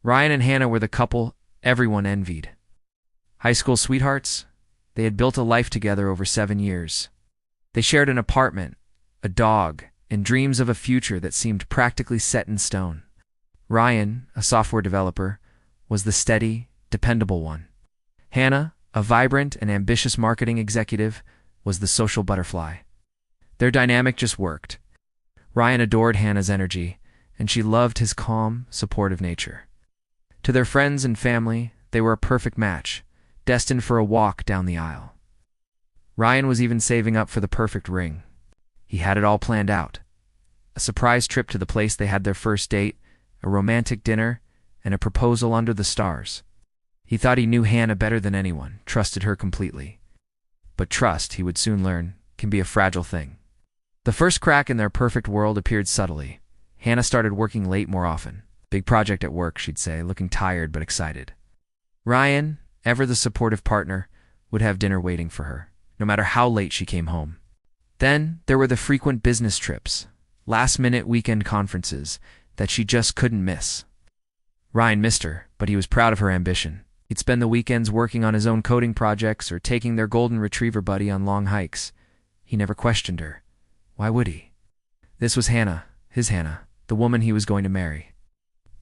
Ryan and Hannah were the couple everyone envied. High school sweethearts, they had built a life together over 7 years. They shared an apartment, a dog, and dreams of a future that seemed practically set in stone. Ryan, a software developer, was the steady, dependable one. Hannah, a vibrant and ambitious marketing executive, was the social butterfly. Their dynamic just worked. Ryan adored Hannah's energy, and she loved his calm, supportive nature. To their friends and family, they were a perfect match, destined for a walk down the aisle. Ryan was even saving up for the perfect ring. He had it all planned out. A surprise trip to the place they had their first date, a romantic dinner, and a proposal under the stars. He thought he knew Hannah better than anyone, trusted her completely. But trust, he would soon learn, can be a fragile thing. The first crack in their perfect world appeared subtly. Hannah started working late more often. Big project at work, she'd say, looking tired but excited. Ryan, ever the supportive partner, would have dinner waiting for her, no matter how late she came home. Then there were the frequent business trips, last-minute weekend conferences that she just couldn't miss. Ryan missed her, but he was proud of her ambition. He'd spend the weekends working on his own coding projects or taking their golden retriever buddy on long hikes. He never questioned her. Why would he? This was Hannah, his Hannah, the woman he was going to marry.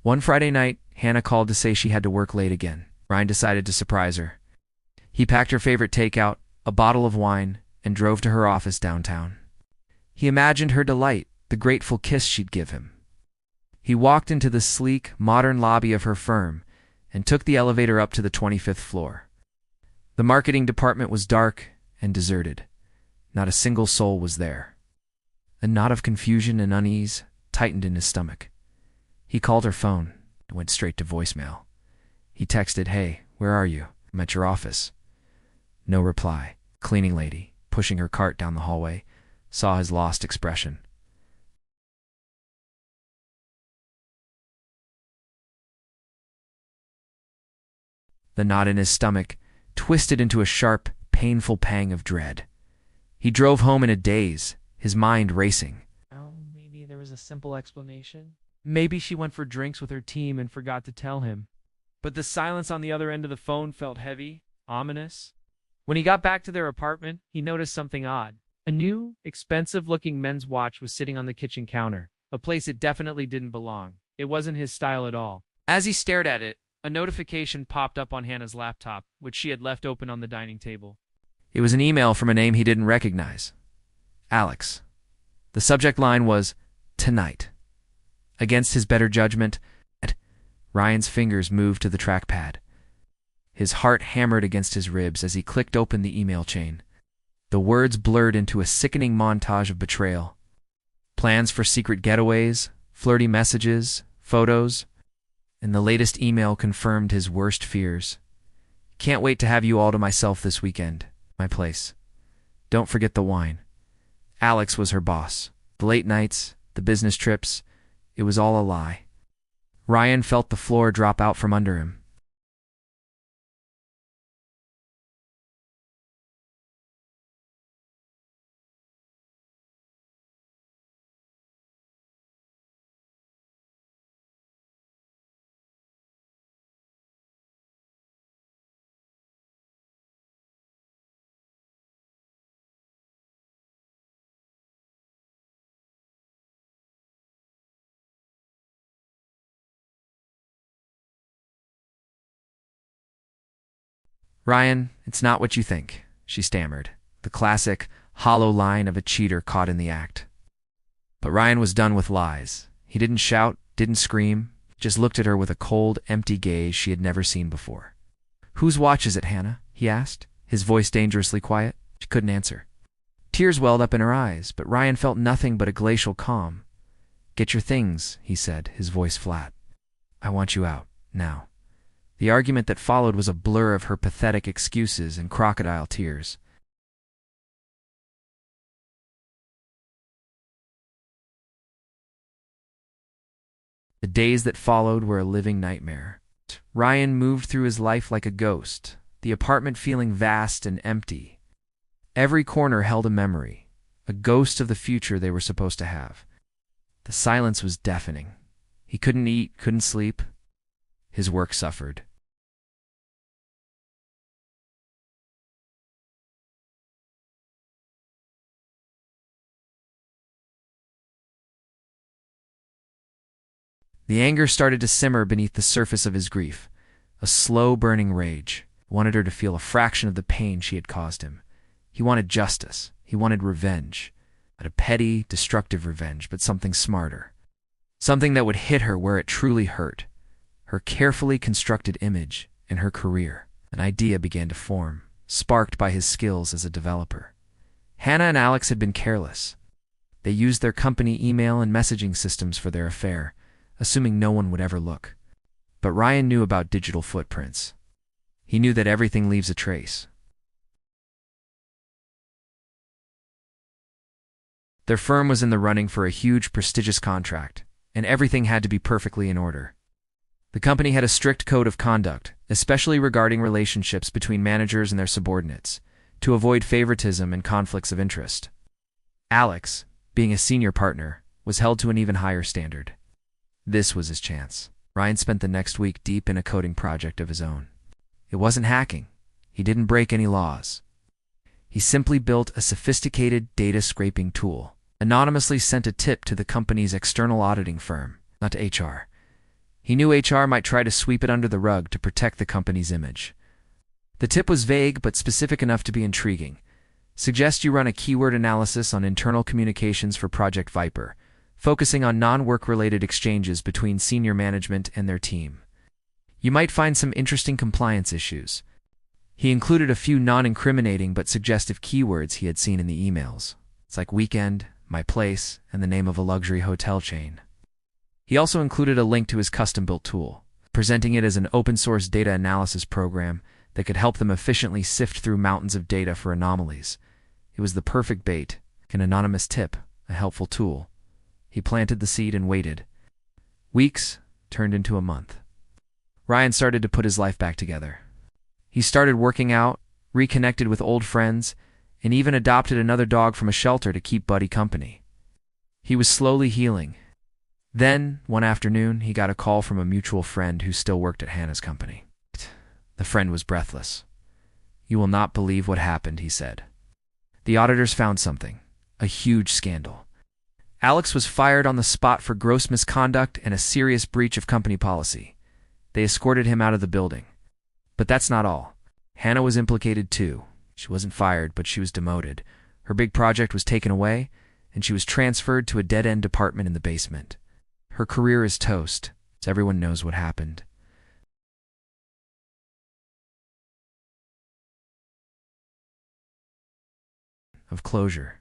One Friday night, Hannah called to say she had to work late again. Ryan decided to surprise her. He packed her favorite takeout, a bottle of wine, and drove to her office downtown. He imagined her delight, the grateful kiss she'd give him. He walked into the sleek, modern lobby of her firm and took the elevator up to the 25th floor. The marketing department was dark and deserted. Not a single soul was there. A knot of confusion and unease tightened in his stomach. He called her phone and went straight to voicemail. He texted, "Hey, where are you? I'm at your office." No reply. Cleaning lady, pushing her cart down the hallway, saw his lost expression. The knot in his stomach twisted into a sharp, painful pang of dread. He drove home in a daze, his mind racing. Well, maybe there was a simple explanation. Maybe she went for drinks with her team and forgot to tell him. But the silence on the other end of the phone felt heavy, ominous. When he got back to their apartment, he noticed something odd. A new, expensive-looking men's watch was sitting on the kitchen counter, a place it definitely didn't belong. It wasn't his style at all. As he stared at it, a notification popped up on Hannah's laptop, which she had left open on the dining table. It was an email from a name he didn't recognize. Alex. The subject line was, "Tonight." Against his better judgment, Ryan's fingers moved to the trackpad. His heart hammered against his ribs as he clicked open the email chain. The words blurred into a sickening montage of betrayal. Plans for secret getaways, flirty messages, photos, and the latest email confirmed his worst fears. "Can't wait to have you all to myself this weekend. My place. Don't forget the wine." Alex was her boss. The late nights, the business trips, it was all a lie. Ryan felt the floor drop out from under him. "Ryan, it's not what you think," she stammered, the classic, hollow line of a cheater caught in the act. But Ryan was done with lies. He didn't shout, didn't scream, just looked at her with a cold, empty gaze she had never seen before. "Whose watch is it, Hannah?" he asked, his voice dangerously quiet. She couldn't answer. Tears welled up in her eyes, but Ryan felt nothing but a glacial calm. "Get your things," he said, his voice flat. "I want you out, now." The argument that followed was a blur of her pathetic excuses and crocodile tears. The days that followed were a living nightmare. Ryan moved through his life like a ghost, the apartment feeling vast and empty. Every corner held a memory, a ghost of the future they were supposed to have. The silence was deafening. He couldn't eat, couldn't sleep. his work suffered. The anger started to simmer beneath the surface of his grief, a slow-burning rage. He wanted her to feel a fraction of the pain she had caused him. He wanted justice. He wanted revenge. Not a petty, destructive revenge, but something smarter. Something that would hit her where it truly hurt. Her carefully constructed image and her career. An idea began to form, sparked by his skills as a developer. Hannah and Alex had been careless. They used their company email and messaging systems for their affair, assuming no one would ever look. But Ryan knew about digital footprints. He knew that everything leaves a trace. Their firm was in the running for a huge, prestigious contract, and everything had to be perfectly in order. The company had a strict code of conduct, especially regarding relationships between managers and their subordinates, to avoid favoritism and conflicts of interest. Alex, being a senior partner, was held to an even higher standard. This was his chance. Ryan spent the next week deep in a coding project of his own. It wasn't hacking. He didn't break any laws. He simply built a sophisticated data scraping tool, anonymously sent a tip to the company's external auditing firm, not to HR. He knew HR might try to sweep it under the rug to protect the company's image. The tip was vague but specific enough to be intriguing. Suggest you run a keyword analysis on internal communications for Project Viper, focusing on non-work-related exchanges between senior management and their team. You might find some interesting compliance issues. He included a few non-incriminating but suggestive keywords he had seen in the emails. It's like weekend, my place, and the name of a luxury hotel chain. He also included a link to his custom-built tool, presenting it as an open-source data analysis program that could help them efficiently sift through mountains of data for anomalies. It was the perfect bait, an anonymous tip, a helpful tool. He planted the seed and waited. Weeks turned into a month. Ryan started to put his life back together. He started working out, reconnected with old friends, and even adopted another dog from a shelter to keep Buddy company. He was slowly healing. Then, one afternoon, he got a call from a mutual friend who still worked at Hannah's company. The friend was breathless. "You will not believe what happened," he said. "The auditors found something, a huge scandal. Alex was fired on the spot for gross misconduct and a serious breach of company policy. They escorted him out of the building. But that's not all. Hannah was implicated too. She wasn't fired, but she was demoted. Her big project was taken away, and she was transferred to a dead-end department in the basement. Her career is toast, so everyone knows what happened." Of closure.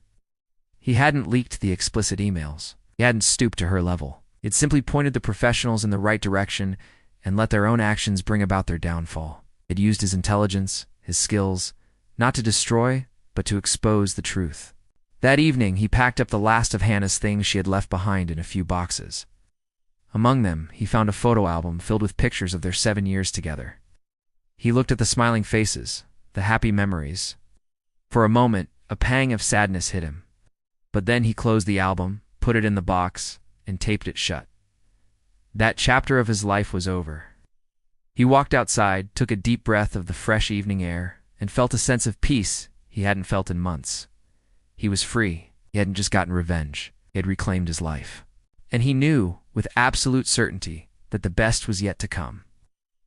He hadn't leaked the explicit emails. He hadn't stooped to her level. It simply pointed the professionals in the right direction and let their own actions bring about their downfall. It used his intelligence, his skills, not to destroy, but to expose the truth. That evening, he packed up the last of Hannah's things she had left behind in a few boxes. Among them, he found a photo album filled with pictures of their 7 years together. He looked at the smiling faces, the happy memories. For a moment, a pang of sadness hit him. But then he closed the album, put it in the box, and taped it shut. That chapter of his life was over. He walked outside, took a deep breath of the fresh evening air, and felt a sense of peace he hadn't felt in months. He was free. He hadn't just gotten revenge. He had reclaimed his life. And he knew, with absolute certainty, that the best was yet to come.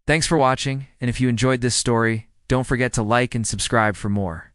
Thanks for watching, and if you enjoyed this story, don't forget to like and subscribe for more.